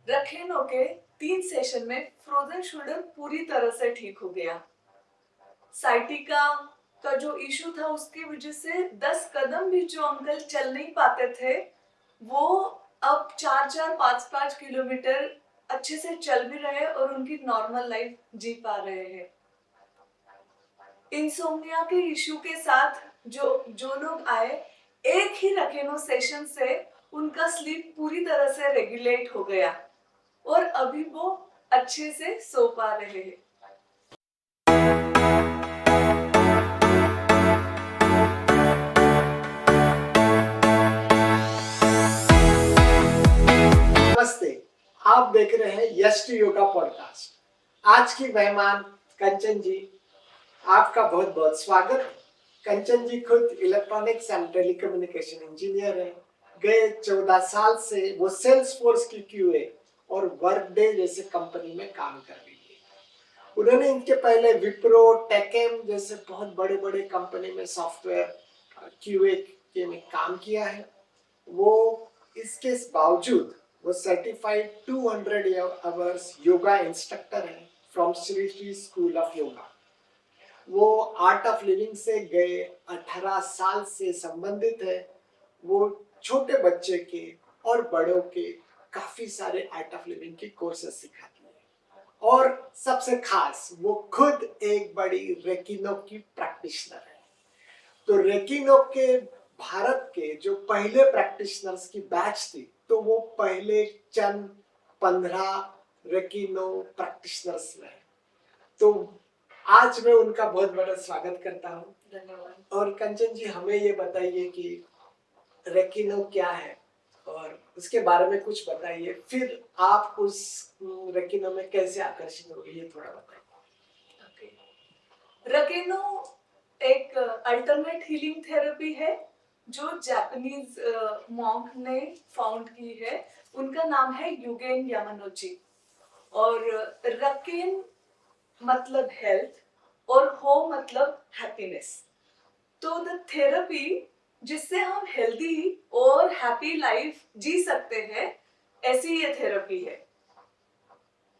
रखेनो के 3 सेशन में frozen shoulder पूरी तरह से ठीक हो गया। साइटिका का जो इशू था उसकी वजह से 10 कदम भी जो अंकल चल नहीं पाते थे, वो अब 4-4, 5-5 किलोमीटर अच्छे से चल भी रहे हैं और उनकी नॉर्मल लाइफ जी पा रहे हैं। इंसोम्निया के इशू के साथ जो जो लोग आए, एक ही रखेनो सेशन से उनका स्लीप पूरी तरह से रेगुलेट हो गया और अभी वो अच्छे से सो पा रहे हैं। नमस्ते, आप देख रहे हैं यस टू योगा पॉडकास्ट। आज की मेहमान कंचन जी, आपका बहुत बहुत स्वागत। कंचन जी खुद इलेक्ट्रॉनिक्स एंड टेलीकम्युनिकेशन इंजीनियर हैं। गए 14 साल से वो सेल्सफोर्स की क्यूए और वर्कडे जैसे कंपनी में काम कर रही है। उन्होंने इनके पहले विप्रो, टेकेम जैसे बहुत बड़े बड़े कंपनी में सॉफ्टवेयर क्यूए के में काम किया है। वो इसके बावजूद वो सर्टिफाइड 200 आवर्स योगा इंस्ट्रक्टर है from Shri Shri school of yoga. वो आर्ट ऑफ लिविंग से गए 18 साल से संबंधित है। वो छोटे बच्चे के और बड़ों के काफी सारे आर्ट ऑफ लिविंग के कोर्सेज सिखाती है और सबसे खास वो खुद एक बड़ी रेकिनो की प्रैक्टिशनर है। तो रेकिनो के भारत के जो पहले प्रैक्टिशनर्स की बैच थी, तो वो पहले चंद 15 रेकिनो प्रैक्टिशनर्स में है। तो आज मैं उनका बहुत बड़ा स्वागत करता हूँ। धन्यवाद। और कंचन जी, हमें ये बताइए कि रेकिनो क्या है और उसके बारे में कुछ बताइए, फिर आप उस रेकिनो में कैसे आकर्षित हो ये थोड़ा बताइए। रेकिनो एक अल्टरनेट हीलिंग थेरेपी है जो जापानीज मॉन्क ने फाउंड की है। उनका नाम है युगेन यामानोची और रकेन मतलब हेल्थ और हो मतलब हैप्पीनेस। तो द थेरेपी जिससे हम हेल्दी और हैप्पी लाइफ जी सकते हैं, ऐसी ये थेरेपी है।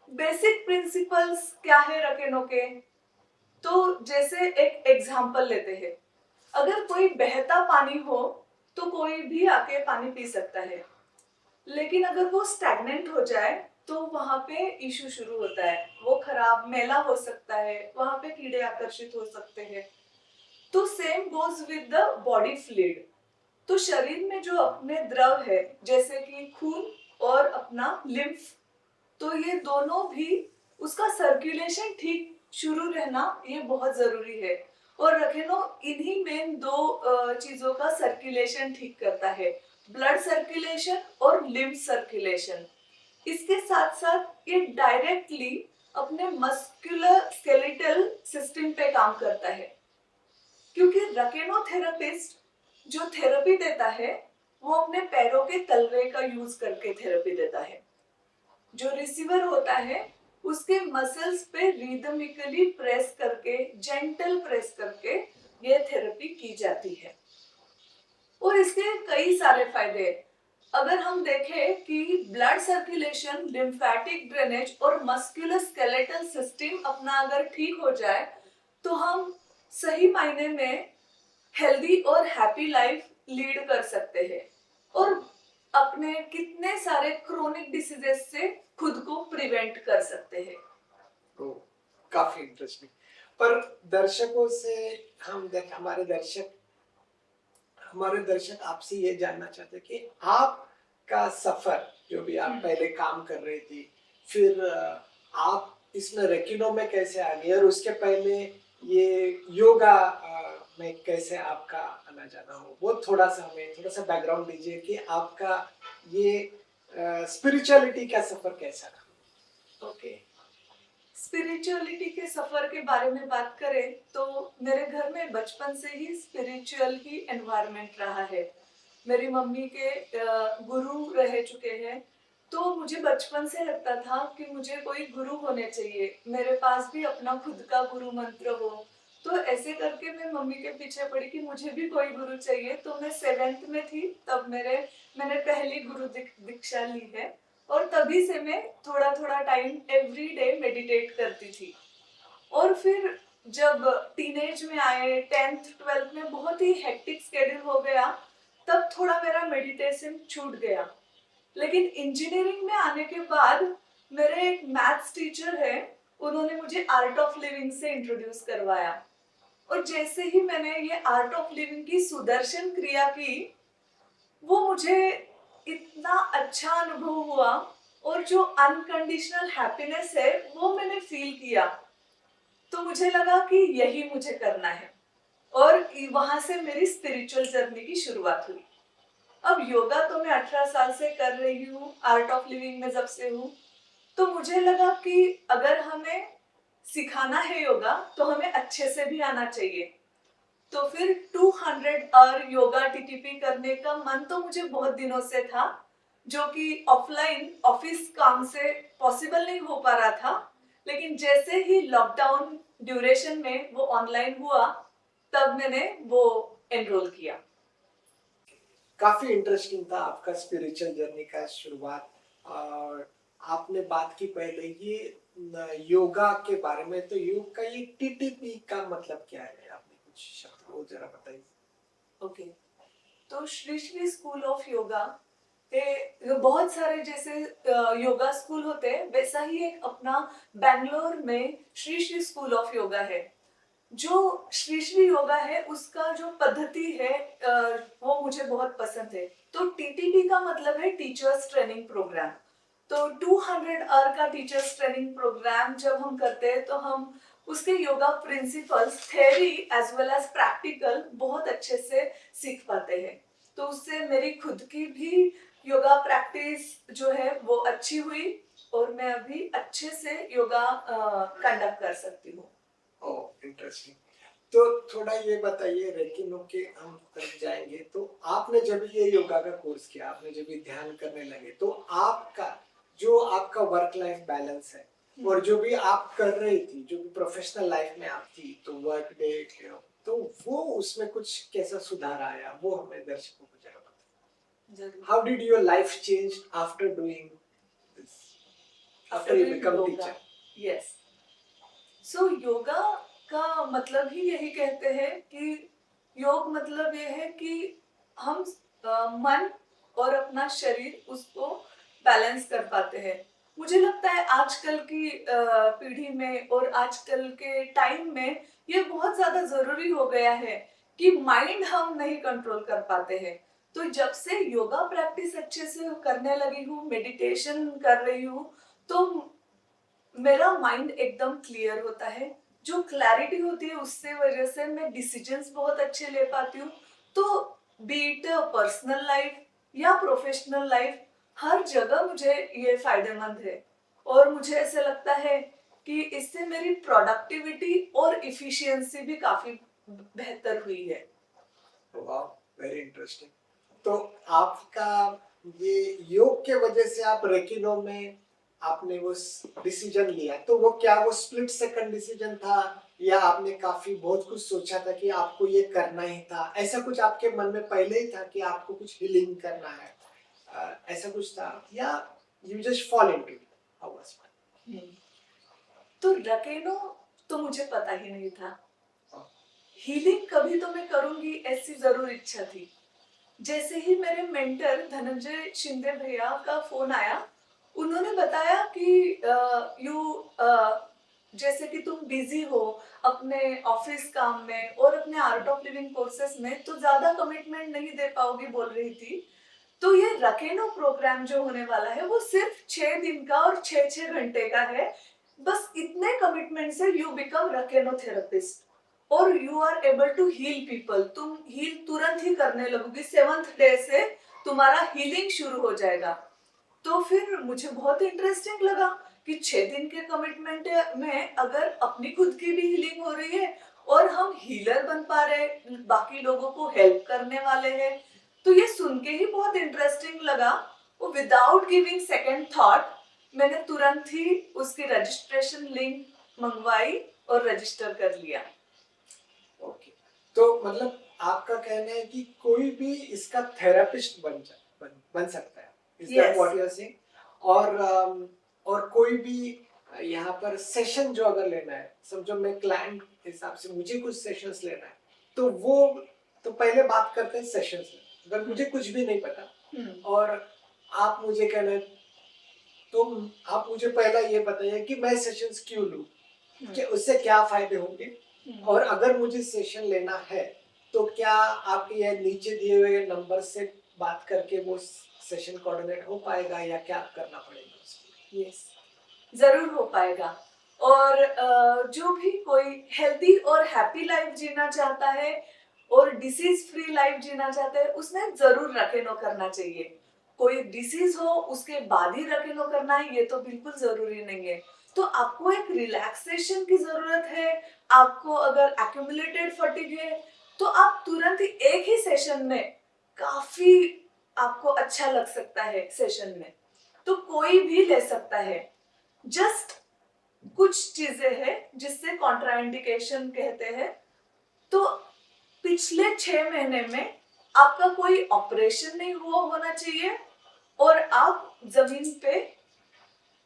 बेसिक प्रिंसिपल्स क्या है रकेनो के? तो जैसे एक एग्जांपल लेते हैं, अगर कोई बहता पानी हो तो कोई भी आके पानी पी सकता है, लेकिन अगर वो स्टैग्नेंट हो जाए तो वहां पे इशू शुरू होता है। वो खराब मैला हो सकता है, वहां पे कीड़े आकर्षित हो सकते हैं। तो same goes with the body fluid. तो शरीर में जो अपने द्रव है, जैसे कि खून और अपना लिम्फ, तो ये दोनों भी उसका सर्कुलेशन ठीक शुरू रहना ये बहुत जरूरी है। और रखेनो इन्हीं मेन दो चीजों का सर्कुलेशन ठीक करता है, ब्लड सर्कुलेशन और लिम्फ सर्कुलेशन। इसके साथ साथ ये डायरेक्टली अपने मस्कुलर स्केलेटल सिस्टम पे काम करता है, क्योंकि रकेनो थेरेपिस्ट जो थेरेपी देता है वो अपने पैरों के तलवे का यूज करके थेरेपी देता है। जो रिसीवर होता है उसके मसल्स पे रिदमिकली प्रेस करके, जेंटल प्रेस करके ये थेरेपी की जाती है। और इसके कई सारे फायदे हैं। अगर हम देखें कि ब्लड सर्कुलेशन, लिम्फेटिक ड्रेनेज और मस्कुलर स्केलेटल सिस्टम अपना अगर ठीक हो जाए तो हम सही मायने में हेल्दी और हैप्पी लाइफ लीड कर सकते हैं और अपने कितने सारे क्रोनिक डिसीजेस से खुद को प्रिवेंट कर सकते हैं। काफी इंटरेस्टिंग। पर दर्शकों से हमारे दर्शक आपसे ये जानना चाहते हैं कि आपका सफर, जो भी आप पहले काम कर रही थी, फिर आप इसमें रेकिनो में कैसे आ गई और उसके पहले ये योगा में कैसे आपका आना जाना हो, वो हमें थोड़ा सा बैकग्राउंड दीजिए कि आपका ये स्पिरिचुअलिटी का सफर कैसा रहा। ओके, स्पिरिचुअलिटी के सफर के बारे में बात करें तो मेरे घर में बचपन से ही स्पिरिचुअल ही एनवायरनमेंट रहा है। मेरी मम्मी के गुरु रह चुके हैं, तो मुझे बचपन से लगता था कि मुझे कोई गुरु होने चाहिए, मेरे पास भी अपना खुद का गुरु मंत्र हो। तो ऐसे करके मैं मम्मी के पीछे पड़ी कि मुझे भी कोई गुरु चाहिए। तो मैं 7th में थी तब मैंने पहली गुरु दीक्षा ली है और तभी से मैं थोड़ा थोड़ा टाइम एवरी डे मेडिटेट करती थी। और फिर जब टीनेज में आए, 10th 12th में बहुत ही हेक्टिक स्केड्यूल हो गया, तब थोड़ा मेरा मेडिटेशन छूट गया। लेकिन इंजीनियरिंग में आने के बाद मेरे एक मैथ्स टीचर है, उन्होंने मुझे आर्ट ऑफ लिविंग से इंट्रोड्यूस करवाया। और जैसे ही मैंने ये आर्ट ऑफ लिविंग की सुदर्शन क्रिया की, वो मुझे इतना अच्छा अनुभव हुआ, और जो अनकंडीशनल हैप्पीनेस है वो मैंने फील किया। तो मुझे लगा कि यही मुझे करना है, और वहां से मेरी स्पिरिचुअल जर्नी की शुरुआत हुई। अब योगा तो मैं 18 साल से कर रही हूँ, आर्ट ऑफ लिविंग में जब से हूँ। तो मुझे लगा कि अगर हमें सिखाना है योगा तो हमें अच्छे से भी आना चाहिए। तो फिर 200 आवर योगा टीटीपी करने का मन तो मुझे बहुत दिनों से था, जो कि ऑफलाइन ऑफिस काम से पॉसिबल नहीं हो पा रहा था। लेकिन जैसे ही लॉकडाउन ड्यूरेशन में वो ऑनलाइन हुआ, तब मैंने वो एनरोल किया। काफी इंटरेस्टिंग था आपका स्पिरिचुअल जर्नी का शुरुआत। और आपने बात की पहले ये योगा के बारे में, तो योग का ये टीटीपी का मतलब क्या है? आपने कुछ शब्द वो जरा बताइए। ओके, तो श्री श्री स्कूल ऑफ योगा, ये बहुत सारे जैसे योगा स्कूल होते हैं, वैसा ही एक अपना बैंगलोर में श्री श्री स्कूल ऑफ योगा है। जो श्री श्री योगा है उसका जो पद्धति है, वो मुझे बहुत पसंद है। तो टीटीपी का मतलब है टीचर्स ट्रेनिंग प्रोग्राम। तो 200 आवर का टीचर्स ट्रेनिंग प्रोग्राम जब हम करते हैं, तो हम उसके yoga principles, theory as well as practical बहुत अच्छे से सीख पाते हैं। तो उससे मेरी खुद की भी योगा प्रैक्टिस जो है वो अच्छी हुई, और मैं अभी अच्छे से योगा कंडक्ट कर सकती हूँ। ओह, इंटरेस्टिंग। तो थोड़ा ये बताइए, रेकिनो के हम तरफ जाएंगे। तो आपने जब ये योगा का कोर्स किया, आपने जब ये ध्यान करने लगे, तो आपका वर्क लाइफ बैलेंस है, और जो भी आप कर रही थी, जो भी प्रोफेशनल लाइफ में आप थी, तो वर्क डे, तो वो उसमें कुछ कैसा सुधार आया, वो हमें दर्शकों को जरा बताइए। How did your life change after doing this, after you become teacher? Yes, so yoga का मतलब ही यही कहते हैं कि योग मतलब ये है कि हम मन और अपना शरीर उसको बैलेंस कर पाते हैं। मुझे लगता है आजकल की पीढ़ी में और आजकल के टाइम में ये बहुत ज्यादा जरूरी हो गया है कि माइंड हम नहीं कंट्रोल कर पाते हैं। तो जब से योगा प्रैक्टिस अच्छे से करने लगी हूँ, मेडिटेशन कर रही हूँ, तो मेरा माइंड एकदम क्लियर होता है। जो क्लैरिटी होती है उससे वजह से मैं डिसीजंस बहुत अच्छे ले पाती हूँ। तो बीट पर्सनल लाइफ या प्रोफेशनल लाइफ, हर जगह मुझे ये फायदेमंद है। और मुझे ऐसे लगता है कि इससे मेरी प्रोडक्टिविटी और इफिशियंसी भी काफी बेहतर हुई है। वाह, वेरी इंटरेस्टिंग। तो आपका ये योग के वजह से आप रेकिनो में आपने वो डिसीजन लिया, तो वो क्या वो स्प्लिट सेकंड डिसीजन था, या आपने काफी बहुत कुछ सोचा था कि आपको ये करना ही था? ऐसा कुछ आपके मन में पहले ही था कि आपको कुछ हीलिंग करना है, ऐसा कुछ था, या you just fall into it? How was it? तो रकेनो तो मुझे पता ही नहीं था। हीलिंग कभी तो मैं करूंगी ऐसी जरूर इच्छा थी। जैसे ही मेरे मेंटर धनंजय शिंदे भैया का फोन आया, उन्होंने बताया कि जैसे कि तुम बिजी हो अपने ऑफिस काम में और अपने आर्ट ऑफ लिविंग कोर्सेस में, तो ज्यादा कमिटमेंट नहीं दे पाओगी, बोल रही थी। तो ये रकेनो प्रोग्राम जो होने वाला है वो सिर्फ 6 दिन का और 6 घंटे का है। बस इतने कमिटमेंट से यू बिकम रकेनो थेरेपिस्ट, और you are able to heal people. तुम हील तुरंत ही करने लगोगी, 7th डे से तुम्हारा हीलिंग शुरू हो जाएगा। तो फिर मुझे बहुत इंटरेस्टिंग लगा कि 6 दिन के कमिटमेंट में अगर अपनी खुद की भी हीलिंग हो रही है और हम हीलर बन पा रहे, बाकी लोगों को हेल्प करने वाले हैं, तो ये सुन के ही बहुत इंटरेस्टिंग लगा। वो विदाउट गिविंग सेकेंड थॉट मैंने तुरंत ही उसकी रजिस्ट्रेशन लिंक मंगवाई और रजिस्टर कर लिया। ओके, तो मतलब आपका कहना है कि कोई भी इसका थेरेपिस्ट बन सकता है, is that what you are saying? और कोई भी यहाँ पर सेशन जो अगर लेना है, समझो मैं क्लाइंट के हिसाब से मुझे कुछ सेशंस लेना है, तो वो तो पहले बात करते हैं सेशंस में। अगर मुझे कुछ भी नहीं पता और आप मुझे कहना तो आप मुझे पहला ये बताइए कि मैं सेशंस क्यों लूं, कि उससे क्या फायदे होंगे, और अगर मुझे सेशन लेना है तो क्या आपके ये नीचे दिए हुए नंबर से बात करके वो सेशन कोऑर्डिनेट हो पाएगा या क्या करना पड़ेगा उसके लिए? यस, जरूर हो पाएगा। और जो भी कोई हेल्दी और हैप्पी लाइफ जीना चाहता है और डिसीज फ्री लाइफ जीना चाहता है, उसने जरूर रकेनो करना चाहिए। कोई डिसीज हो उसके बाद ही रकेनो करना है ये तो बिल्कुल जरूरी नहीं है। तो आपको एक रिलैक्सेशन की जरूरत है, आपको अगर एक्यूमुलेटेड फटीग है तो आप तुरंत ही एक ही सेशन में काफी आपको अच्छा लग सकता है सेशन में, तो कोई भी ले सकता है। जस्ट कुछ चीजें हैं जिससे कॉन्ट्राइंडिकेशन कहते हैं। तो पिछले 6 महीने में आपका कोई ऑपरेशन नहीं हुआ होना चाहिए और आप जमीन पे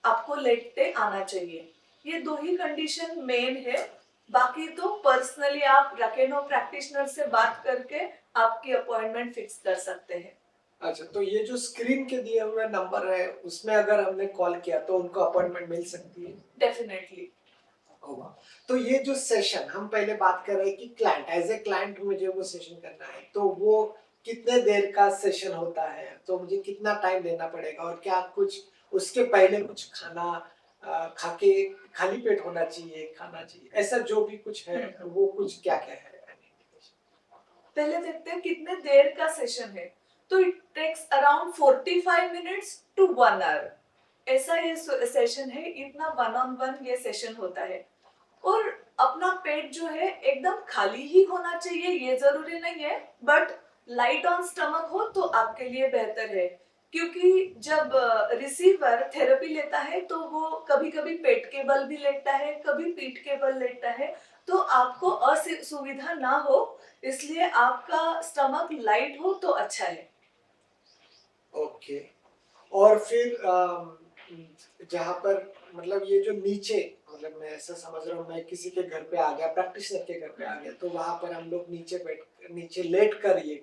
आपको लेटते आना चाहिए। ये दो ही कंडीशन मेन है। बाकी तो पर्सनली आप रकेनो प्रैक्टिशनर से बात करके आपकी अपॉइंटमेंट फिक्स कर सकते हैं। अच्छा, तो ये जो स्क्रीन के दिए हुए नंबर है उसमें अगर हमने कॉल किया तो उनको अपॉइंटमेंट मिल सकती है? डेफिनेटली। होगा। तो ये जो सेशन हम पहले बात कर रहे हैं कि क्लाइंट एज ए क्लाइंट मुझे वो सेशन करना है, तो वो कितने देर का सेशन होता है, तो मुझे कितना टाइम देना पड़ेगा, और क्या कुछ उसके पहले कुछ खाना खा के खाली पेट होना चाहिए, खाना चाहिए, ऐसा जो भी कुछ है वो कुछ क्या क्या है? पहले देखते हैं कितने देर का सेशन है। तो it takes around 45 minutes to 1 hour. ऐसा ये सेशन है, इतना 1-on-1 ये सेशन होता है। और अपना पेट जो है एकदम खाली ही होना चाहिए ये जरूरी नहीं है, बट लाइट ऑन स्टमक हो तो आपके लिए बेहतर है। क्योंकि जब रिसीवर थेरेपी लेता है तो वो कभी कभी पेट के बल भी लेता है, कभी पीठ के बल लेता है, तो आपको असुविधा ना हो इसलिए आपका स्टमक लाइट हो तो अच्छा है। ओके। और फिर जहाँ पर मतलब ये जो नीचे, मतलब मैं ऐसा समझ रहा हूँ मैं किसी के घर पे आ गया, प्रैक्टिशनर के घर पे आ गया, तो वहां पर हम लोग नीचे लेट कर ये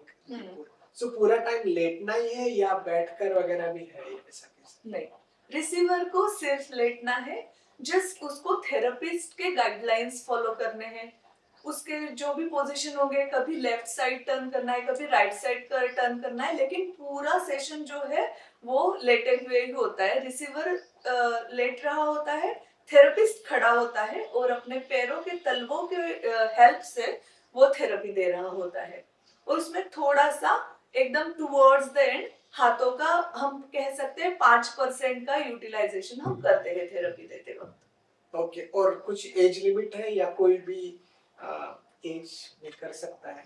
सो पूरा टाइम लेटना ही है या बैठकर वगैरह भी है, ये ऐसा कैसे? नहीं, रिसीवर को सिर्फ लेटना है। जस्ट उसको थेरेपिस्ट के गाइडलाइंस फॉलो करने हैं। उसके जो भी पोजीशन होंगे, कभी लेफ्ट साइड टर्न करना है, कभी राइट साइड टर्न करना है, लेकिन पूरा सेशन जो है वो लेटे हुए ही होता है। रिसीवर लेट रहा होता है, थेरेपिस्ट खड़ा होता है और अपने पैरों के तलवों के हेल्प से वो थेरेपी दे रहा होता है। और उसमें थोड़ा सा एकदम टुवर्ड्स द एंड हाथों का हम कह सकते हैं 5% का यूटिलाइजेशन हम करते हैं थेरेपी देते वक्त। ओके। और कुछ एज लिमिट है या कोई भी एज में कर सकता है?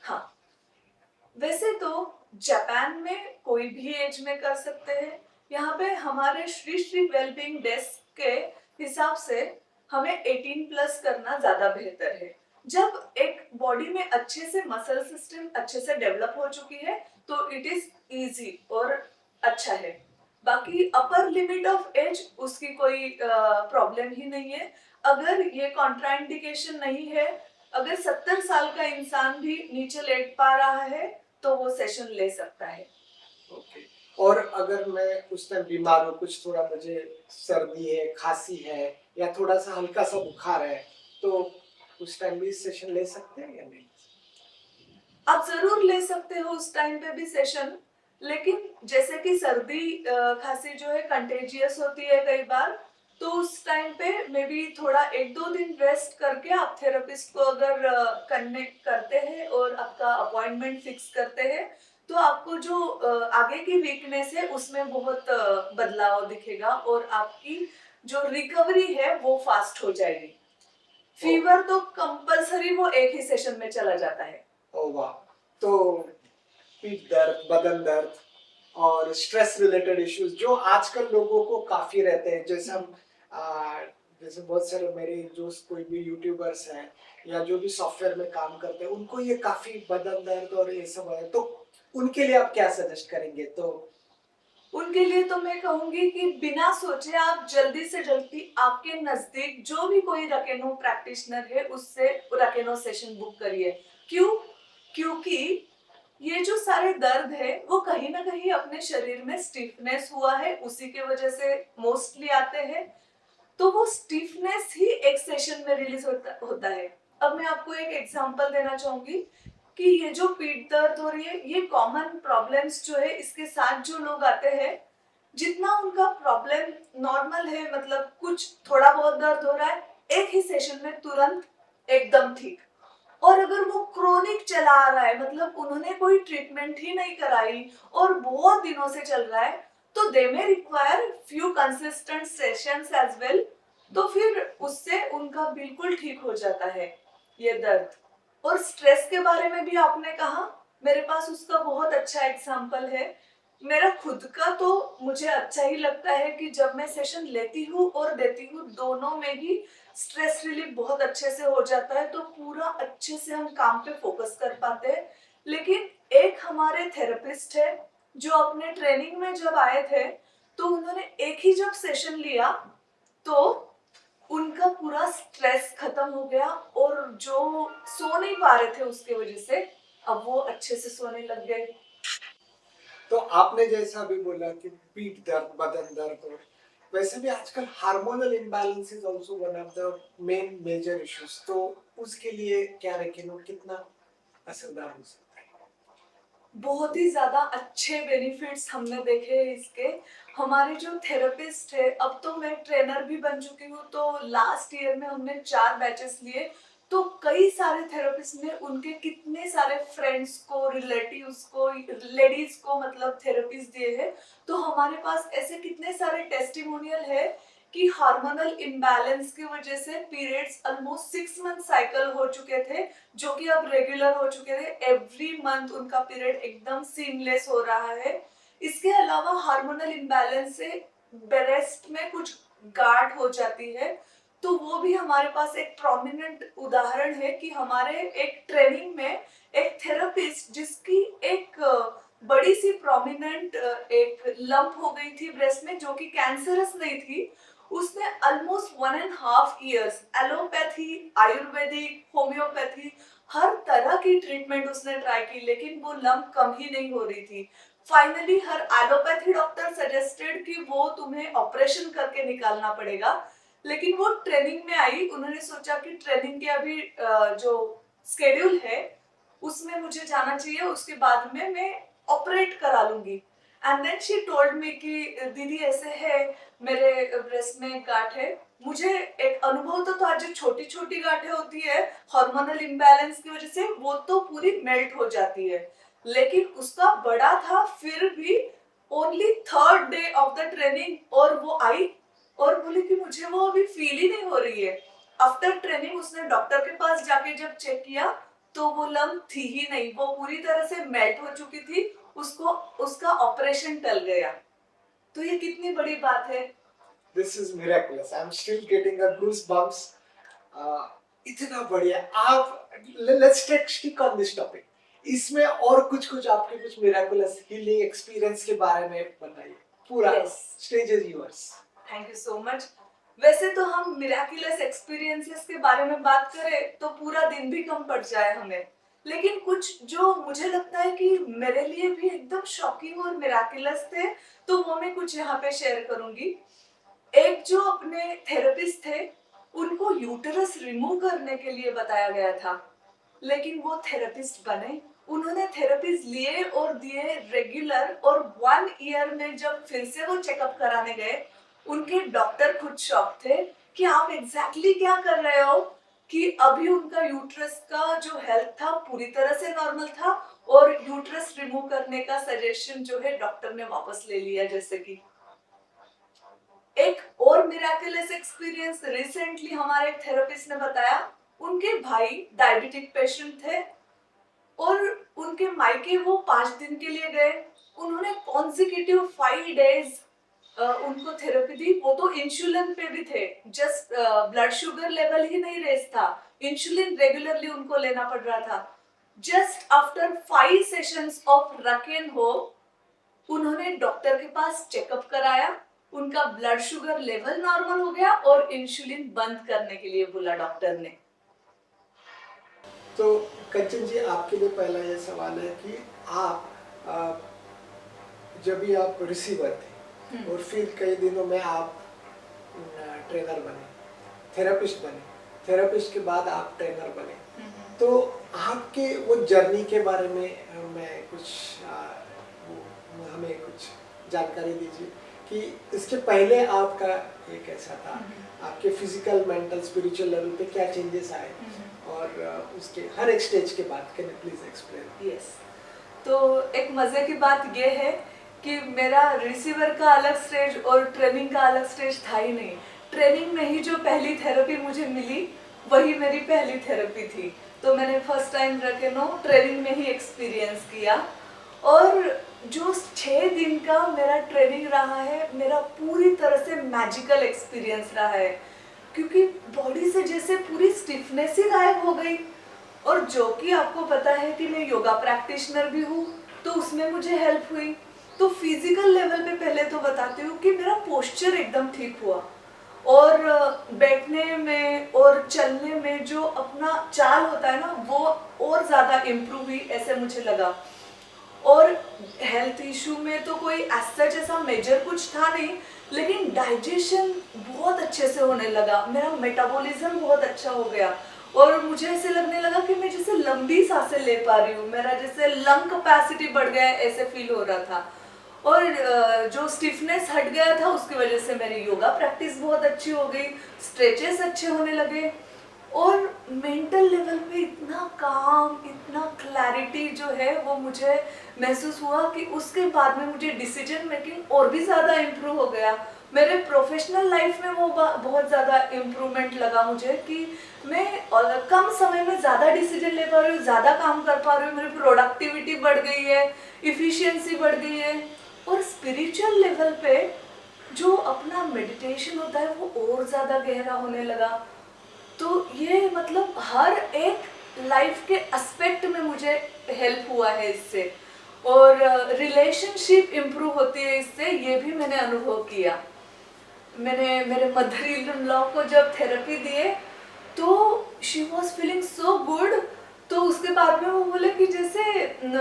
हाँ, वैसे तो जापान में कोई भी एज में कर सकते हैं। यहाँ पे हमारे श्री श्री वेलबींग डेस्क के हिसाब से हमें 18 प्लस करना ज्यादा बेहतर है। जब एक बॉडी में अच्छे से मसल सिस्टम अच्छे से डेवलप हो चुकी है तो इट इज इजी और अच्छा है। बाकी अपर लिमिट ऑफ एज उसकी कोई प्रॉब्लम ही नहीं है। अगर ये कॉन्ट्राइंडिकेशन नहीं है, अगर 70 साल का इंसान भी नीचे लेट पा रहा है तो वो सेशन ले सकता है। ओके। और अगर मैं उस टाइम बीमार हूँ, कुछ थोड़ा मुझे सर्दी है, खांसी है, या थोड़ा सा हल्का सा बुखार है, तो उस टाइम भी सेशन ले सकते हैं या नहीं? आप जरूर ले सकते हो उस टाइम पे भी सेशन, लेकिन जैसे कि सर्दी खांसी जो है कंटेजियस होती है कई बार, तो उस टाइम पे मे बी थोड़ा 1-2 दिन रेस्ट करके आप थेरेपिस्ट को अगर कनेक्ट करते हैं और आपका अपॉइंटमेंट फिक्स करते हैं तो आपको जो आगे की वीकनेस है उसमें बहुत बदलाव दिखेगा और आपकी जो रिकवरी है वो फास्ट हो जाएगी। फीवर तो कंपलसरी वो एक ही सेशन में चला जाता है। ओ वाह। तो पीठ दर्द, बदन दर्द और स्ट्रेस रिलेटेड इश्यूज जो आजकल लोगों को काफी रहते हैं, जैसे हम जैसे बहुत सारे मेरे जो कोई भी यूट्यूबर्स हैं या जो भी सॉफ्टवेयर में काम करते हैं, उनको ये काफी बदन दर्द और ये सब है, तो उनके लिए आप क्या सजेस्ट करेंगे? तो उनके लिए तो मैं कहूंगी कि बिना सोचे आप जल्दी से जल्दी आपके नजदीक जो भी कोई रकेनो प्रैक्टिशनर है उससे रकेनो सेशन बुक करिए। क्यों? क्योंकि ये जो सारे दर्द है वो कहीं ना कहीं अपने शरीर में स्टिफनेस हुआ है, उसी के वजह से मोस्टली आते हैं। तो वो स्टिफनेस ही एक सेशन में रिलीज होता है। अब मैं आपको एक एग्जांपल देना चाहूंगी कि ये जो पीठ दर्द हो रही है, ये कॉमन प्रॉब्लम्स जो है इसके साथ जो लोग आते हैं, जितना उनका प्रॉब्लम नॉर्मल है, मतलब कुछ थोड़ा बहुत दर्द हो रहा है, एक ही सेशन में तुरंत एकदम ठीक। और अगर वो क्रोनिक चला आ रहा है, मतलब उन्होंने कोई ट्रीटमेंट ही नहीं कराई और बहुत दिनों से चल रहा है, तो they may require few consistent sessions as well. तो फिर उससे उनका बिल्कुल ठीक हो जाता है ये दर्द। और स्ट्रेस के बारे में भी आपने कहा, मेरे पास उसका बहुत अच्छा एग्जांपल है। मेरा खुद का तो मुझे अच्छा ही लगता है कि जब मैं सेशन लेती हूँ और देती हूँ, दोनों में ही स्ट्रेस रिलीफ बहुत अच्छे से हो जाता है, तो पूरा अच्छे से हम काम पे फोकस कर पाते हैं। लेकिन एक हमारे थेरेपिस्ट है जो अपने ट्रेनिंग में जब आए थे, तो उन्होंने एक ही जब सेशन लिया तो उनका पूरा स्ट्रेस खत्म हो गया, और जो सो नहीं पा रहे थे उसके वजह से, अब वो अच्छे से सोने लग गए। तो आपने जैसा भी बोला कि पीठ दर्द, बदन दर्द, और वैसे भी आजकल hormonal imbalance is also one of the main major issues. तो उसके लिए क्या रेकिनो कितना असरदार हो सकता है? बहुत ही ज्यादा अच्छे बेनिफिट्स हमने देखे हैं इसके। हमारे जो थेरेपिस्ट है, अब तो मैं ट्रेनर भी बन चुकी हूँ, तो लास्ट ईयर में हमने 4 बैचेस लिए। तो कई सारे थेरेपिस्ट ने उनके कितने सारे फ्रेंड्स को, रिलेटिव्स को, लेडीज को मतलब थेरेपीज दिए हैं। तो हमारे पास ऐसे कितने सारे टेस्टिमोनियल है कि हार्मोनल इम्बैलेंस की वजह से पीरियड्स ऑलमोस्ट 6 मंथ साइकिल हो चुके थे, जो कि अब रेगुलर हो चुके थे। एवरी मंथ उनका पीरियड एकदम सीमलेस हो रहा है। इसके अलावा हार्मोनल इम्बैलेंस से ब्रेस्ट में कुछ गांठ हो जाती है, तो वो भी हमारे पास एक प्रोमिनेंट उदाहरण है कि हमारे एक ट्रेनिंग में एक थेरेपिस्ट, जिसकी एक बड़ी सी प्रोमिनेंट एक लंप हो गई थी ब्रेस्ट में, जो कि कैंसरस नहीं थी, उसने almost 1.5 years allopathy, Ayurvedic, homeopathy, हर तरह की ट्रीटमेंट उसने ट्राई की, लेकिन वो लंप कम ही नहीं हो रही थी। फाइनली हर एलोपैथी डॉक्टर सजेस्टेड कि वो तुम्हें ऑपरेशन करके निकालना पड़ेगा। लेकिन वो ट्रेनिंग में आई, उन्होंने सोचा कि ट्रेनिंग के अभी जो स्केड्यूल है उसमें मुझे जाना चाहिए, उसके बाद में मैं ऑपरेट करा लूंगी। And then she told me कि दीदी ऐसे है, मेरे ब्रेस्ट में गांठ है। मुझे एक अनुभव तो था, जो छोटी छोटी गांठें होती है हार्मोनल इम्बैलेंस की वजह से, वो तो पूरी मेल्ट हो जाती है, लेकिन उसका बड़ा था। फिर भी only third day of the training और वो आई और बोली कि मुझे वो अभी फील ही नहीं हो रही है। आफ्टर ट्रेनिंग उसने डॉक्टर के पास जाके जब चेक किया, तो वो लंप थी ही नहीं, वो पूरी तरह से मेल्ट हो चुकी थी। उसको उसका ऑपरेशन टल गया। तो ये कितनी बड़ी बात है। This is miraculous. I'm still getting a goosebumps. इतना बढ़िया। आप let's stick on this topic. इसमें और कुछ आपके कुछ मिराकुलस हीलिंग एक्सपीरियंस के बारे में बताइए। पूरा stage is yours. Thank you so much. वैसे तो हम मिराकुलस एक्सपीरियंसेस के बारे में बात करें तो पूरा दिन भी कम पड़ जाए हमें, लेकिन कुछ जो मुझे लगता है कि मेरे लिए भी एकदम शॉकिंग और मिराकुलस थे, तो वो मैं कुछ यहाँ पे शेयर करूंगी। एक जो अपने थेरेपिस्ट थे, उनको यूटेरस रिमूव करने के लिए बताया गया था, लेकिन वो थेरेपिस्ट बने, उन्होंने थेरेपीज लिए और दिए रेगुलर, और 1 ईयर में जब फिर से वो चेकअप कराने गए, उनके डॉक्टर खुद शॉक थे कि आप एग्जैक्टली क्या कर रहे हो, कि अभी उनका यूट्रस का जो हेल्थ था पूरी तरह से नॉर्मल था, और यूट्रस रिमूव करने का सजेशन जो है डॉक्टर ने वापस ले लिया। जैसे कि एक और मिराकुलस एक्सपीरियंस रिसेंटली हमारे एक थेरेपिस्ट ने बताया। उनके भाई डायबिटिक पेशेंट थे और उनके मायके वो 5 दिन के लिए गए। उन्होंने कॉन्जिक्यूटिव 5 डेज उनको थेरेपी दी। वो तो इंसुलिन पे भी थे, जस्ट ब्लड शुगर लेवल ही नहीं रेज था, इंसुलिन रेगुलरली उनको लेना पड़ रहा था। जस्ट आफ्टर 5 सेशंस ऑफ रकेन हो, उन्होंने डॉक्टर के पास चेकअप कराया, उनका ब्लड शुगर लेवल नॉर्मल हो गया और इंसुलिन बंद करने के लिए बोला डॉक्टर ने। तो कंचन जी, आपके लिए पहला ये सवाल है कि आप जब भी आप रिसीवर थे और फिर कई दिनों में आप ट्रेनर बने, थेरेपिस्ट बने, थेरेपिस्ट के बाद आप ट्रेनर बने, तो आपके वो जर्नी के बारे में मैं कुछ हमें कुछ जानकारी दीजिए कि इसके पहले आपका ये कैसा था, आपके फिजिकल, मेंटल, स्पिरिचुअल लेवल पे क्या चेंजेस आए, और उसके हर एक स्टेज के बाद can you please explain. Yes, तो एक मजे की बात ये है कि मेरा रिसीवर का अलग स्टेज और ट्रेनिंग का अलग स्टेज था ही नहीं। ट्रेनिंग में ही जो पहली थेरेपी मुझे मिली वही मेरी पहली थेरेपी थी, तो मैंने फर्स्ट टाइम रकेनो ट्रेनिंग में ही एक्सपीरियंस किया। और जो 6 दिन का मेरा ट्रेनिंग रहा है, मेरा पूरी तरह से मैजिकल एक्सपीरियंस रहा है, क्योंकि बॉडी से जैसे पूरी स्टिफनेस ही गायब हो गई। और जो कि आपको पता है कि मैं योगा प्रैक्टिशनर भी हूँ, तो उसमें मुझे हेल्प हुई। तो फिजिकल लेवल पे पहले तो बताती हूँ कि मेरा पोस्चर एकदम ठीक हुआ, और बैठने में और चलने में जो अपना चाल होता है ना, वो और ज़्यादा इम्प्रूव हुई ऐसे मुझे लगा। और हेल्थ इशू में तो कोई सच ऐसा मेजर कुछ था नहीं, लेकिन डाइजेशन बहुत अच्छे से होने लगा, मेरा मेटाबॉलिज्म बहुत अच्छा हो गया, और मुझे ऐसे लगने लगा कि मैं जैसे लंबी सांसें ले पा रही हूँ, मेरा जैसे लंग कैपेसिटी बढ़ गया है ऐसे फील हो रहा था। और जो स्टिफनेस हट गया था उसकी वजह से मेरी योगा प्रैक्टिस बहुत अच्छी हो गई, स्ट्रेचेस अच्छे होने लगे, और मेंटल लेवल पे इतना काम, इतना क्लैरिटी जो है वो मुझे महसूस हुआ कि उसके बाद में मुझे डिसीजन मेकिंग और भी ज़्यादा इम्प्रूव हो गया। मेरे प्रोफेशनल लाइफ में वो बहुत ज़्यादा इम्प्रूवमेंट लगा मुझे कि मैं कम समय में ज़्यादा डिसीजन ले पा रही हूँ, ज़्यादा काम कर पा रही हूँ, मेरी प्रोडक्टिविटी बढ़ गई है, इफ़िशियंसी बढ़ गई है। और स्पिरिचुअल लेवल पे जो अपना मेडिटेशन होता है वो और ज़्यादा गहरा होने लगा। तो ये मतलब हर एक लाइफ के एस्पेक्ट में मुझे हेल्प हुआ है इससे, और रिलेशनशिप इम्प्रूव होती है इससे, ये भी मैंने अनुभव किया। मैंने मेरे मदर इन लॉ को जब थेरेपी दिए तो she was feeling so good. तो उसके बाद में वो बोले कि जैसे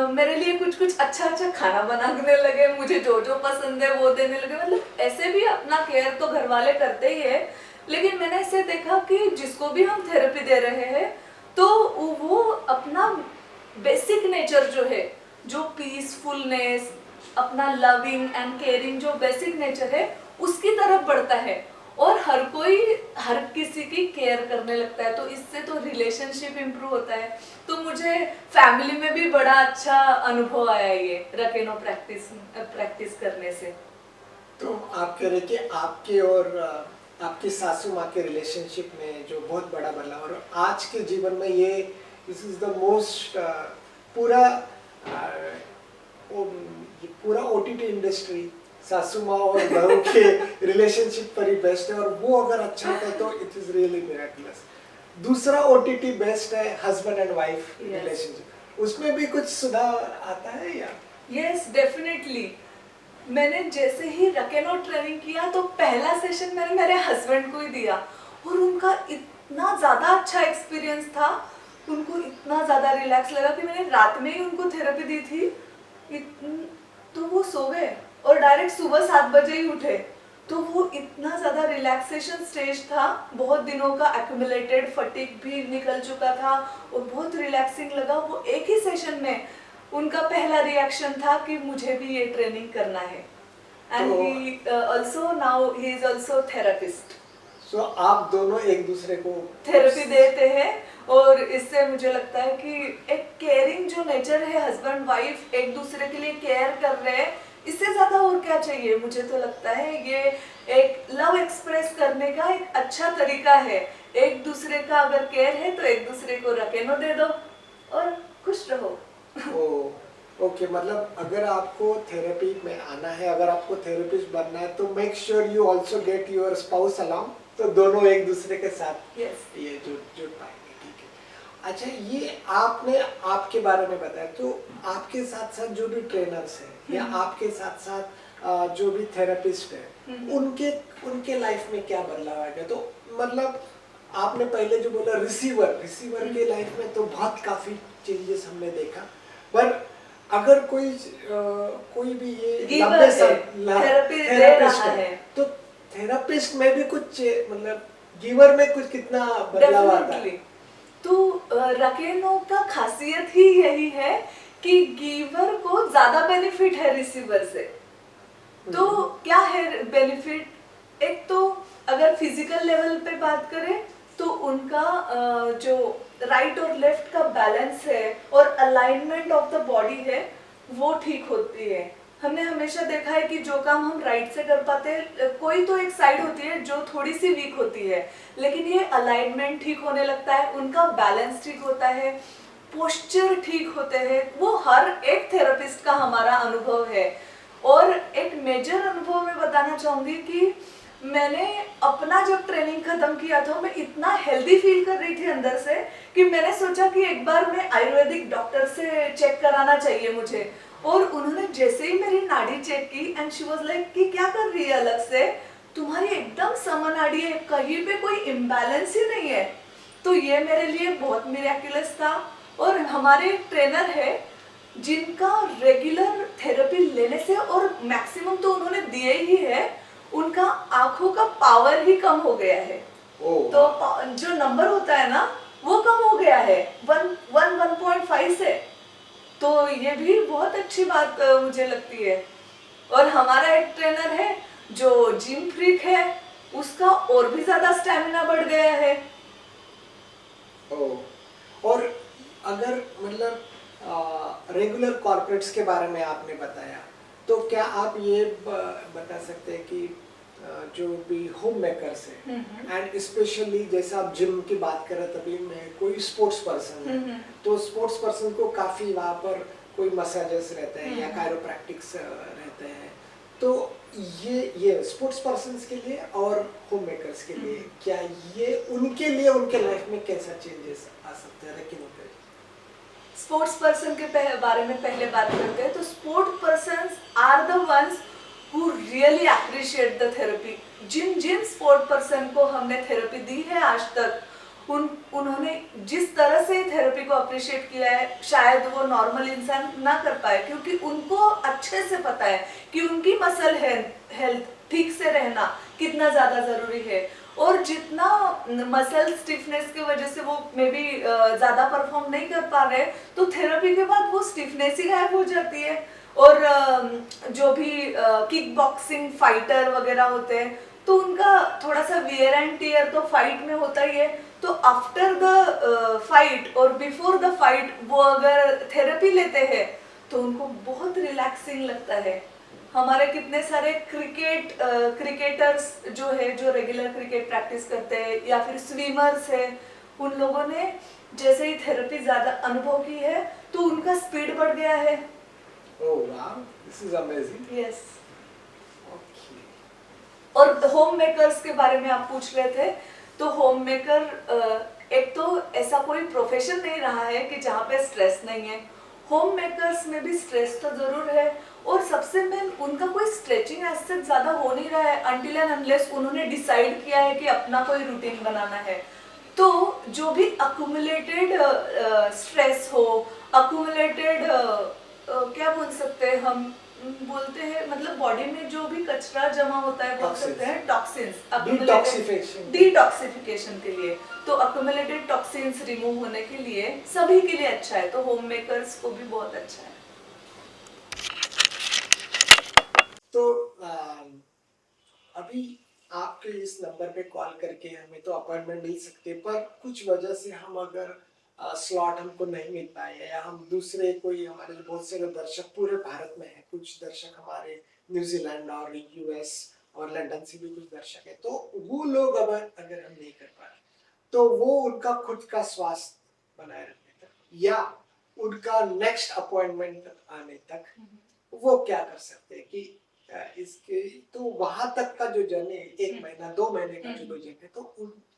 मेरे लिए कुछ कुछ अच्छा अच्छा खाना बनाने लगे, मुझे जो जो पसंद है वो देने लगे। मतलब ऐसे भी अपना केयर तो घर वाले करते ही है, लेकिन मैंने ऐसे देखा कि जिसको भी हम थेरेपी दे रहे हैं तो वो अपना बेसिक नेचर जो है, जो पीसफुलनेस, अपना लविंग एंड केयरिंग जो बेसिक नेचर है उसकी तरफ बढ़ता है, और हर कोई हर किसी की केयर करने लगता है, तो इससे तो रिलेशनशिप इम्प्रूव होता है। तो मुझे फैमिली में भी बड़ा अच्छा अनुभव आया ये रकेनो प्रैक्टिस करने से। तो आप कह रहे कि आपके और आपकी सासू माँ के रिलेशनशिप में जो बहुत बड़ा बदलाव, और आज के जीवन में ये दिस इज द मोस्ट पूरा ये पूरा ओटीटी इंडस्ट्री सासू माँ और बहू के रिलेशनशिप पर ही बेस्ट है, और वो अगर अच्छा होता है तो इट इज रियली मिरेकुलस। दूसरा ओटीटी बेस्ट है हस्बैंड एंड वाइफ रिलेशनशिप, उसमें भी कुछ सुधार आता है या? Yes, definitely. मैंने जैसे ही रकेनो ट्रेनिंग किया तो पहला सेशन मैंने मेरे हस्बैंड को ही दिया, और उनका इतना ज़्यादा अच्छा एक्सपीरियंस था, उनको इतना ज़्यादा रिलैक्स लगा कि मैंने रात में ही उनको थेरेपी दी थी। तो वो सो गए और डायरेक्ट सुबह 7 बजे ही उठे। तो वो इतना ज़्यादा रिलैक्सेशन स्टेज था, बहुत दिनों का एक्यूमुलेटेड फटीग भी निकल चुका था, और बहुत रिलैक्सिंग लगा। वो एक ही सेशन में उनका पहला रिएक्शन था कि मुझे भी ये ट्रेनिंग करना है, and he also now he is also therapist. So आप दोनों एक दूसरे को थेरेपी देते हैं, और इससे मुझे लगता है कि एक केयरिंग जो नेचर है, हस्बैंड वाइफ एक दूसरे के लिए केयर कर रहे हैं, इससे ज्यादा और क्या चाहिए। मुझे तो लगता है ये एक लव एक्सप्रेस करने का एक अच्छा तरीका है। एक दूसरे का अगर केयर है तो एक दूसरे को रकेनो दे दो और खुश रहो। ओके, मतलब अगर आपको थेरेपी में आना है, अगर आपको थेरेपिस्ट बनना है, तो make sure you also get your spouse along, तो दोनों एक दूसरे के साथ ये जुड़ पाएंगे। ठीक है। अच्छा, ये आपने आपके बारे में बताया, तो आपके साथ साथ जो भी ट्रेनर्स हैं या आपके साथ साथ जो भी थेरेपिस्ट है उनके उनके लाइफ में क्या बदलाव आएगा? तो मतलब आपने पहले जो बोला रिसीवर के लाइफ में तो बहुत काफी चेंजेस हमने देखा, पर अगर कोई भी ये गिवर लंबे है, थेरेपी दे थेरेपिस्ट रहा है, है, तो थेरेपिस्ट में भी कुछ मतलब गिवर में कुछ कितना बदलाव आता है? डेफिनेटली। तो रकेनो का खासियत ही यही है कि गिवर को ज्यादा बेनिफिट है रिसीवर से। तो क्या है बेनिफिट? एक तो अगर फिजिकल लेवल पे बात करें तो उनका जो राइट और लेफ्ट का बैलेंस है और अलाइनमेंट ऑफ द बॉडी है वो ठीक होती है। हमने हमेशा देखा है कि जो काम हम राइट से कर पाते हैं, कोई तो एक साइड होती है जो थोड़ी सी वीक होती है, लेकिन ये अलाइनमेंट ठीक होने लगता है, उनका बैलेंस ठीक होता है, पोस्चर ठीक होते हैं। वो हर एक थेरेपिस्ट का हमारा अनुभव है। और एक मेजर अनुभव मैं बताना चाहूंगी कि मैंने अपना जब ट्रेनिंग खत्म किया था, मैं इतना हेल्दी फील कर रही थी अंदर से कि मैंने सोचा कि एक बार मैं आयुर्वेदिक डॉक्टर से चेक कराना चाहिए मुझे। और उन्होंने जैसे ही मेरी नाड़ी चेक की एंड शी वाज लाइक कि क्या कर रही है अलग से, तुम्हारी एकदम समनाड़ी है, कहीं पे कोई इम्बैलेंस ही नहीं है। तो ये मेरे लिए बहुत मिरेक्युलस था। और हमारे ट्रेनर है जिनका रेगुलर थेरेपी लेने से, और मैक्सिमम तो उन्होंने दिए ही है, उनका आंखों का पावर ही कम हो गया है। तो जो नंबर होता है ना वो कम हो गया है 1.5 से। तो ये भी बहुत अच्छी बात मुझे लगती है। और हमारा एक ट्रेनर है जो जिम फ्रीक है, उसका और भी ज्यादा स्टैमिना बढ़ गया है। और अगर मतलब रेगुलर कॉर्पोरेट्स के बारे में आपने बताया, तो क्या आप ये बता सकते हैं कि जो भी होम मेकर्स है एंड स्पेशली जैसे आप जिम की बात कर रहे, तभी मैं कोई स्पोर्ट्स पर्सन है, तो स्पोर्ट्स पर्सन को काफी वहाँ पर कोई मसाजेस रहते हैं या कायरोप्रैक्टिक्स रहते हैं, तो ये स्पोर्ट्स पर्सन के लिए और होम मेकर्स के लिए क्या ये उनके लिए उनके लाइफ में कैसा चेंजेस आ सकते हैं? लेकिन स्पोर्ट्स पर्सन के बारे में पहले बात करते हैं। तो sports persons are the ones who really appreciate the therapy. जिन जिन स्पोर्ट पर्सन को हमने थेरेपी दी है आज तक, उन्होंने जिस तरह से थेरेपी को अप्रिशिएट किया है, शायद वो नॉर्मल इंसान ना कर पाए, क्योंकि उनको अच्छे से पता है कि उनकी मसल हेल्थ ठीक से रहना कितना ज्यादा जरूरी है। और जितना मसल स्टिफनेस की वजह से वो मे बी ज्यादा परफॉर्म नहीं कर पा रहे, तो थेरेपी के बाद वो स्टिफनेस ही गायब हो जाती है। और जो भी किक बॉक्सिंग फाइटर वगैरह होते हैं, तो उनका थोड़ा सा वियर एंड टियर तो फाइट में होता ही है। तो आफ्टर द फाइट और बिफोर द फाइट वो अगर थेरेपी लेते हैं तो उनको बहुत रिलैक्सिंग लगता है। हमारे कितने सारे क्रिकेटर्स जो है, जो रेगुलर क्रिकेट प्रैक्टिस करते हैं, या फिर स्विमर्स है, उन लोगों ने जैसे ही थेरेपी ज्यादा अनुभव की है तो उनका स्पीड बढ़ गया है। Oh wow, this is amazing. Yes. Okay. और होम मेकर्स के बारे में आप पूछ रहे थे, तो होम मेकर एक तो ऐसा कोई प्रोफेशन नहीं रहा है कि जहाँ पे स्ट्रेस नहीं है। होम मेकर्स में भी स्ट्रेस तो जरूर है, और सबसे मेन उनका कोई स्ट्रेचिंग एस्पेक्ट ज्यादा हो नहीं रहा है अनटिल एंड अनलेस उन्होंने डिसाइड किया है कि अपना कोई रूटीन बनाना है। तो जो भी अक्यूमुलेटेड स्ट्रेस हो, अक्यूमुलेटेड क्या बोल सकते हैं हम, बोलते हैं मतलब बॉडी में जो भी कचरा जमा होता है, बोल सकते हैं टॉक्सिन्स, डिटॉक्सिफिकेशन के लिए। तो अक्यूमुलेटेड टॉक्सिन्स रिमूव होने के लिए सभी के लिए अच्छा है, तो होम मेकर्स को भी बहुत अच्छा है। तो अभी आपके इस नंबर पे कॉल करके हमें तो अपॉइंटमेंट मिल सकती है, पर कुछ वजह से हम अगर स्लॉट हमको नहीं मिल पाए, या हम दूसरे कोई, हमारे जो बहुत सारे दर्शक पूरे भारत में हैं, कुछ दर्शक हमारे न्यूजीलैंड और यूएस और लंदन से भी कुछ दर्शक है, तो वो लोग अगर हम नहीं कर पाए, तो वो उनका खुद का स्वास्थ्य बनाए रखने तक या उनका नेक्स्ट अपॉइंटमेंट आने तक वो क्या कर सकते हैं कि इसके तो वहां तक का जो जर्नी, एक महीना 2 महीने का जो जर्नी है, तो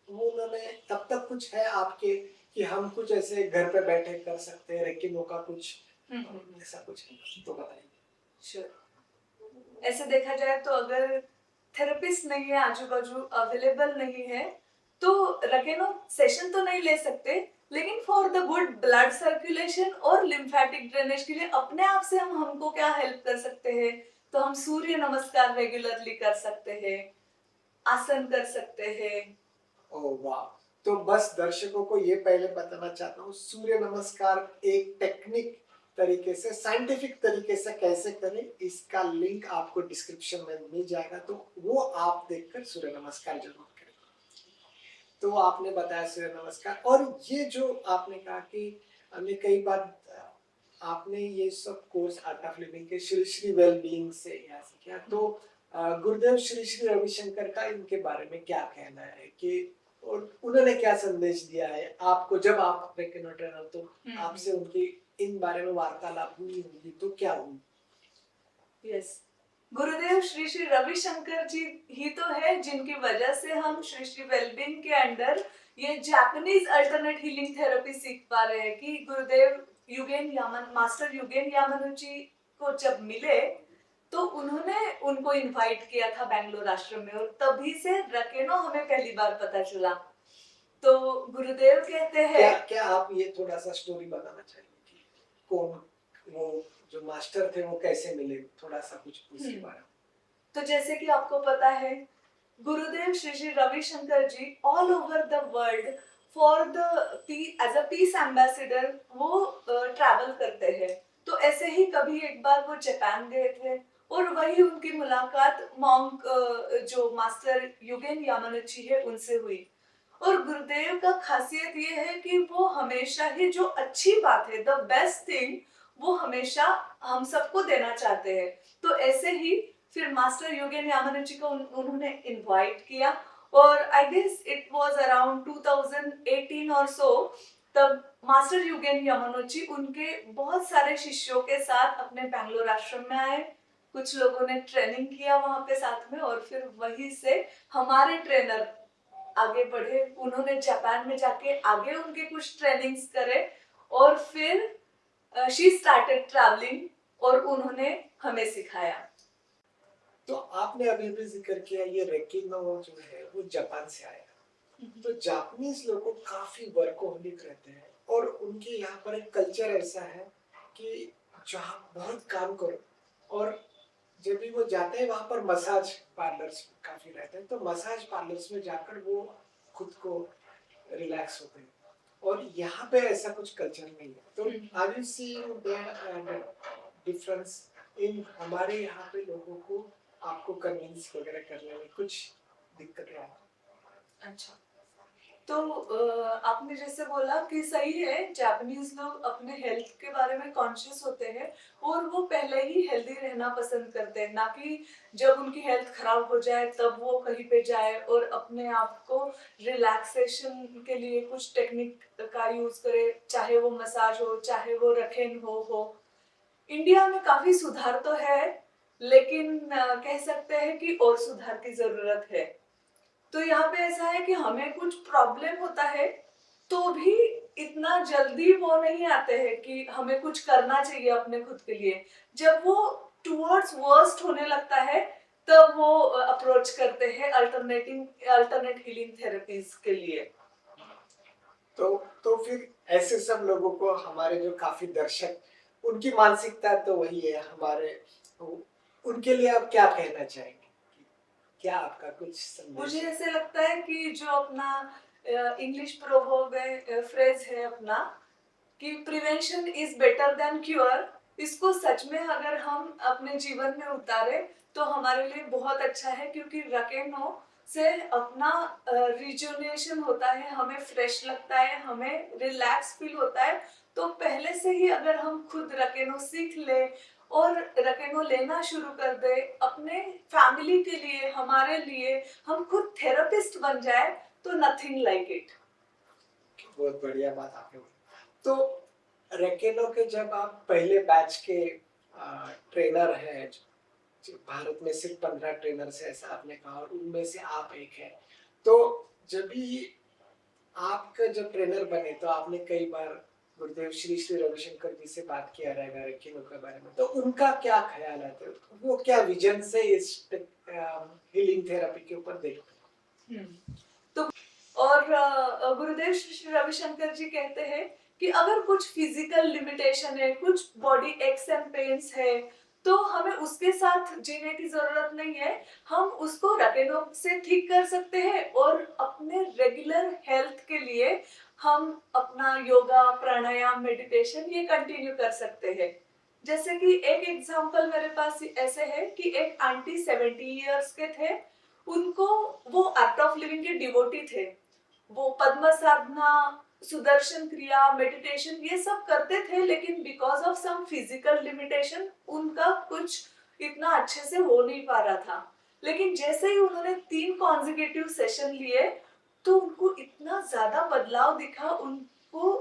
वो उन्होंने तब तक कुछ है आपके कि हम कुछ ऐसे घर पे बैठे कर सकते हैं, रेकिनो का कुछ ऐसा कुछ है तो बताइए। श्योर। ऐसे देखा जाए तो अगर थेरेपिस्ट नहीं है, आजू बाजू अवेलेबल नहीं है, तो रकेनो सेशन तो नहीं ले सकते, लेकिन for the good blood circulation और लिम्फेटिक ड्रेनेज के लिए अपने आप से हम हमको क्या हेल्प कर सकते हैं, तो हम सूर्य नमस्कार रेगुलरली कर सकते हैं, आसन कर सकते हैं। ओह वाह। तो बस दर्शकों को ये पहले बताना चाहता हूँ, सूर्य नमस्कार एक टेक्निक तरीके से, साइंटिफिक तरीके से कैसे करें, इसका लिंक आपको डिस्क्रिप्शन में मिल जाएगा, तो वो आप देखकर सूर्य नमस्कार जरूर करें। तो आपने बताया सूर्य नमस्कार, और ये जो आपने कहा कि हमने कई बार आपने ये सब कोर्स आर्ट ऑफ लिविंग के श्री श्री वेलबींग से यहाँ से किया, तो गुरुदेव श्री श्री रविशंकर का इनके बारे में क्या कहना है कि, और उन्होंने क्या संदेश दिया है आपको, जब आप रेकेनो ट्रेनर, तो आपसे उनकी इन बारे में वार्तालाप हुई होगी, तो क्या हुई? यस, गुरुदेव श्री श्री रविशंकर जी ही तो है जिनकी वजह से हम श्री श्री वेलबींग के अंडर ये जापानीज अल्टरनेट हीलिंग थेरेपी सीख पा रहे हैं। कि गुरुदेव मास्टर युगेन यामानुची को जब मिले, तो उन्होंने उनको इनवाइट किया था बैंगलोर आश्रम में, और तभी से रकेनो हमें पहली बार पता चला। तो गुरुदेव कहते हैं, क्या आप ये थोड़ा सा स्टोरी बताना चाहिए कि कौन वो जो मास्टर थे, वो कैसे मिले, थोड़ा सा कुछ उसके बारे में। तो जैसे कि आपको पता है, Gurudev Shri Shri Ravishankar ji all over the world for the as a peace ambassador वो ट्रैवल करते हैं। तो ऐसे ही कभी एक बार वो जापान गए थे, और वही उनकी मुलाकात मॉन्क जो मास्टर युगेन यामानुची है उनसे हुई। और गुरुदेव का खासियत ये है कि वो हमेशा ही जो अच्छी बात है, द बेस्ट थिंग, वो हमेशा हम सबको देना चाहते हैं। तो ऐसे ही फिर मास्टर योगेन यामानुची को उन्होंने इनवाइट किया, और I guess it was around 2018 और सो, तब मास्टर योगेन यामानुची उनके बहुत सारे शिष्यों के साथ अपने बैंगलोर आश्रम में आए। कुछ लोगों ने ट्रेनिंग किया वहां पे साथ में, और फिर वहीं से हमारे ट्रेनर आगे बढ़े। उन्होंने जापान में जाके आगे उनके कुछ ट्रेनिंग्स करे, और फिर शी स्टार्टेड ट्रैवलिंग, और उन्होंने हमें सिखाया। तो आपने अभी अभी जिक्र किया ये रेकिनो जो है वो जापान से आया। तो जापानीज लोग काफी वर्कोहॉलिक रहते हैं, और उनके यहाँ पर एक कल्चर ऐसा है कि जहाँ बहुत काम करो, और जब भी वो जाते हैं वहां पर मसाज पार्लर्स काफी रहते हैं, तो मसाज पार्लर्स में जाकर वो खुद को रिलैक्स होते हैं, और यहाँ पे ऐसा कुछ कल्चर नहीं है। तो are you seeing the difference in हमारे यहाँ पे लोगों को आपको कन्विंस वगैरह करने में कुछ दिक्कतें आती हैं? अच्छा, तो आपने जैसे बोला कि सही है, जापानीज लोग अपने हेल्थ के बारे में कॉन्शियस होते हैं, और वो पहले ही हेल्दी रहना पसंद करते हैं, ना कि जब उनकी हेल्थ खराब हो जाए तब वो कहीं पे जाए और अपने आप को रिलैक्सेशन के लिए कुछ टेक्निक का यूज करे, चाहे वो मसाज हो, चाहे वो रखेन हो। इंडिया में काफी सुधार तो है, लेकिन कह सकते हैं कि और सुधार की जरूरत है। तो यहाँ पे ऐसा है कि हमें कुछ प्रॉब्लम होता है, तो भी इतना जल्दी वो नहीं आते हैं कि हमें कुछ करना चाहिए अपने खुद के लिए। जब वो टुवर्ड्स वर्स्ट होने लगता है, तब वो अप्रोच करते हैं अल्टरनेट हीलिंग थेरेपीज के लिए। तो फिर ऐसे सब लोगों को, हमारे जो काफी दर्शक, उनकी मानसिकता तो वही है हमारे, तो उनके लिए आप क्या कहना चाहेंगे? क्या आपका कुछ संदेश? मुझे ऐसे लगता है कि जो अपना इंग्लिश प्रोवर्ब है, फ्रेज है अपना, कि prevention is better than cure, इसको सच में अगर हम अपने जीवन में उतारे तो हमारे लिए बहुत अच्छा है। क्योंकि रकेनो से अपना रिजुनेशन होता है, हमें फ्रेश लगता है, हमें रिलैक्स फील होता है। तो पहले से ही अगर हम खुद रकेनो सीख ले और रकेनो लेना शुरू कर दे, अपने फैमिली के लिए, हमारे लिए हम खुद थेरेपिस्ट बन जाए, तो नथिंग लाइक इट। बहुत बढ़िया बात आपने बोली। तो रेकेनो के जब आप पहले बैच के ट्रेनर हैं, भारत में सिर्फ 15 ट्रेनर्स है ऐसा आपने कहा, और उनमें से आप एक हैं, तो जब भी आपका जब ट्रेनर बने, तो आपने कई बार गुरुदेव श्री श्री रविशंकर जी से बात किया रहेगा रेकिनो के बारे में, तो उनका क्या ख्याल है, तो वो क्या विजन से इस हीलिंग थेरेपी के ऊपर देखते हैं? तो और गुरुदेव श्री श्री रविशंकर जी कहते हैं कि अगर कुछ फिजिकल लिमिटेशन है, कुछ बॉडी एक्स एंड पेन्स है, तो हमें उसके साथ जीने की जरूरत नहीं है। हम उसको रकेनो से ठीक कर सकते हैं और अपने रेगुलर हेल्थ के लिए हम अपना योगा, प्राणायाम, मेडिटेशन ये कंटिन्यू कर सकते हैं। जैसे कि एक एग्जांपल मेरे पास ऐसे है कि एक आंटी 70 इयर्स के थे। उनको, वो आर्ट ऑफ लिविंग के डिवोटी थे। वो पद्म साधना, सुदर्शन क्रिया, मेडिटेशन ये सब करते थे, लेकिन because of some physical limitation उनका कुछ इतना अच्छे से हो नहीं पा रहा था। लेकिन जैसे ही उन्होंने 3 कॉन्जिक्यूटिव सेशन लिए तो उनको इतना ज्यादा बदलाव दिखा। उनको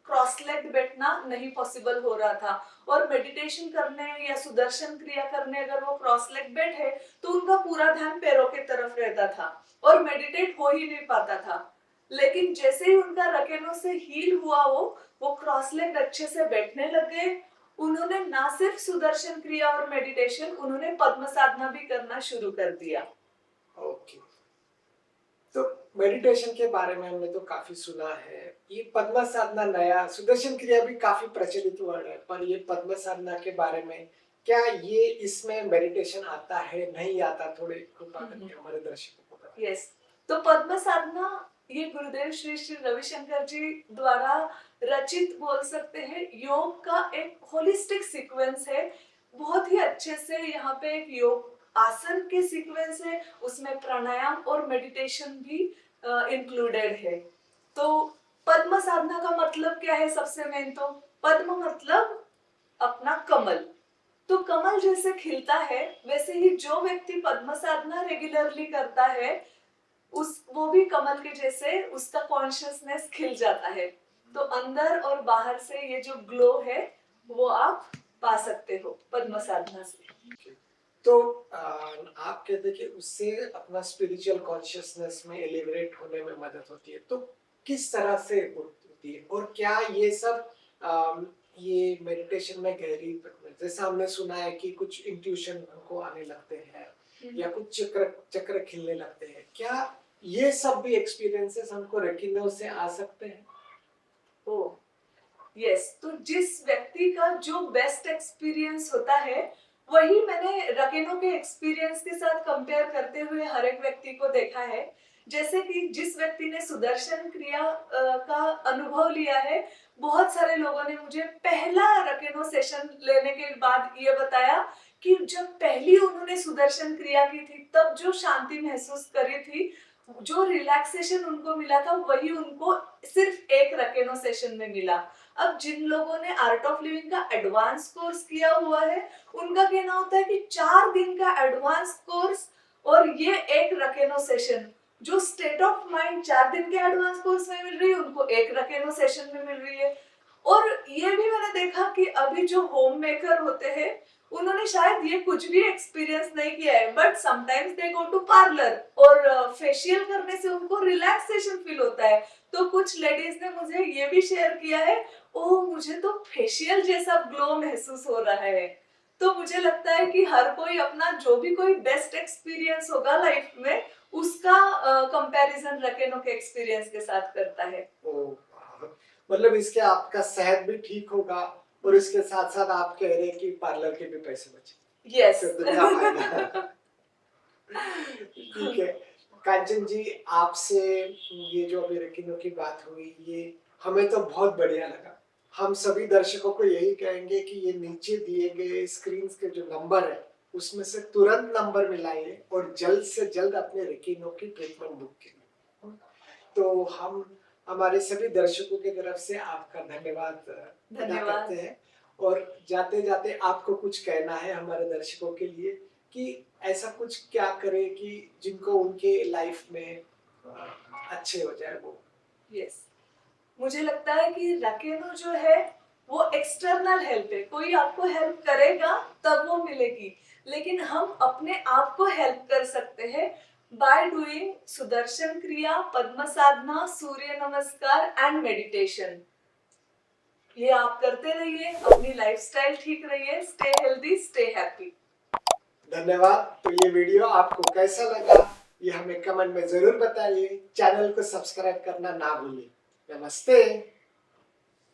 क्रॉस लेग बैठना नहीं पॉसिबल हो रहा था, और मेडिटेशन करने या सुदर्शन क्रिया करने अगर वो क्रॉस लेग बैठे तो उनका पूरा ध्यान पैरों की तरफ रहता था और मेडिटेट हो ही नहीं पाता था। लेकिन जैसे ही उनका रकेनो से हील हुआ, वो क्रॉस लेग अच्छे से बैठने लग गए। उन्होंने ना सिर्फ सुदर्शन क्रिया और मेडिटेशन, उन्होंने पद्म साधना भी करना शुरू कर दिया। ओके, तो मेडिटेशन के बारे में हमने तो काफी सुना है। ये पद्म साधना नया, सुदर्शन क्रिया भी काफी प्रचलित वर्ड है, पर ये पद्म साधना के बारे में क्या ये इसमें मेडिटेशन आता है, नहीं आता, थोड़े कृपा करके हमारे दर्शकों को बताइए। यस, तो पद्म साधना ये गुरुदेव श्री श्री रविशंकर जी द्वारा रचित बोल सकते हैं योग का एक होलिस्टिक सीक्वेंस है। बहुत ही अच्छे से यहाँ पे एक योग आसन के सीक्वेंस है, उसमें प्राणायाम और मेडिटेशन भी इंक्लूडेड है। तो पद्म साधना का मतलब क्या है? सबसे मेन तो पद्म मतलब अपना कमल। तो कमल जैसे खिलता है, वैसे ही जो व्यक्ति पद्म साधना रेगुलरली करता है वो भी कमल के जैसे उसका कॉन्शियसनेस खिल जाता है। तो अंदर और बाहर से ये जो ग्लो है वो आप पा सकते हो पद्म साधना से। तो आप कहते कि उससे अपना स्पिरिचुअल कॉन्शियसनेस में एलिवेट होने में मदद होती है, तो किस तरह से होती है, और क्या ये सब ये मेडिटेशन में गहरी, जैसा हमने सुना है कि कुछ इंट्यूशन हमको आने लगते हैं या कुछ चक्र चक्र खिलने लगते हैं, क्या ये सब भी एक्सपीरियंसेस हमको रेकिनो से आ सकते हैं? ओ यस, तो जिस व्यक्ति का जो बेस्ट एक्सपीरियंस होता है वही मैंने रकेनो के एक्सपीरियंस के साथ कंपेयर करते हुए हर एक व्यक्ति को देखा है। जैसे कि जिस व्यक्ति ने सुदर्शन क्रिया का अनुभव लिया है, बहुत सारे लोगों ने मुझे पहला रकेनो सेशन लेने के बाद ये बताया कि जब पहली उन्होंने सुदर्शन क्रिया की थी तब जो शांति महसूस करी थी, जो रिलैक्सेशन उनको मिला था, वही उनको सिर्फ एक रकेनो सेशन में मिला। अब जिन लोगों ने आर्ट ऑफ लिविंग का एडवांस कोर्स किया हुआ है, उनका कहना होता है कि 4 दिन का एडवांस कोर्स और ये एक रकेनो सेशन, जो स्टेट ऑफ माइंड 4 दिन के एडवांस कोर्स में मिल रही है, उनको एक रकेनो सेशन में मिल रही है। और ये भी मैंने देखा कि अभी जो होम मेकर होते हैं, उन्होंने शायद ये कुछ भी एक्सपीरियंस नहीं किया है, but sometimes they go to parlour और फेशियल करने से उनको रिलैक्सेशन फील होता है। तो कुछ लेडीज ने मुझे ये भी शेयर किया है, ओह मुझे तो फेशियल जैसा ग्लो महसूस हो रहा है। तो मुझे लगता है कि हर कोई अपना जो भी कोई बेस्ट एक्सपीरियंस होगा लाइफ में, उसका कंपैरिजन रकेनो के एक्सपीरियंस के साथ करता है। मतलब इसके आपका सेहत भी ठीक होगा और इसके साथ साथ आप कह रहे हैं कि पार्लर के भी पैसे बचे। यस। ठीक है कांचन जी, आपसे ये जो अभी रेकिनो की बात हुई, ये हमें तो बहुत बढ़िया लगा। हम सभी दर्शकों को यही कहेंगे कि ये नीचे दिए गए स्क्रीन के जो नंबर है उसमें से तुरंत नंबर मिलाइए और जल्द से जल्द अपने रेकिनो की ट्रीटमेंट बुक कीजिए। तो हम हमारे सभी दर्शकों की तरफ से आपका धन्यवाद अदा करते हैं, और जाते जाते आपको कुछ कहना है हमारे दर्शकों के लिए कि ऐसा कुछ क्या करें कि जिनको उनके लाइफ में अच्छे हो जाए वो। यस, मुझे लगता है कि रकेनो जो है वो एक्सटर्नल हेल्प है। कोई आपको हेल्प करेगा तब वो मिलेगी, लेकिन हम अपने आप को हेल्प कर सकते हैं बाय डूइंग सुदर्शन क्रिया, पद्म साधना, सूर्य नमस्कार एंड मेडिटेशन। ये आप करते रहिए, अपनी लाइफस्टाइल ठीक रहिए, स्टे हेल्दी, स्टे हैप्पी। धन्यवाद। तो ये वीडियो आपको कैसा लगा ये हमें कमेंट में जरूर बताइए। चैनल को सब्सक्राइब करना ना भूलिए। नमस्ते।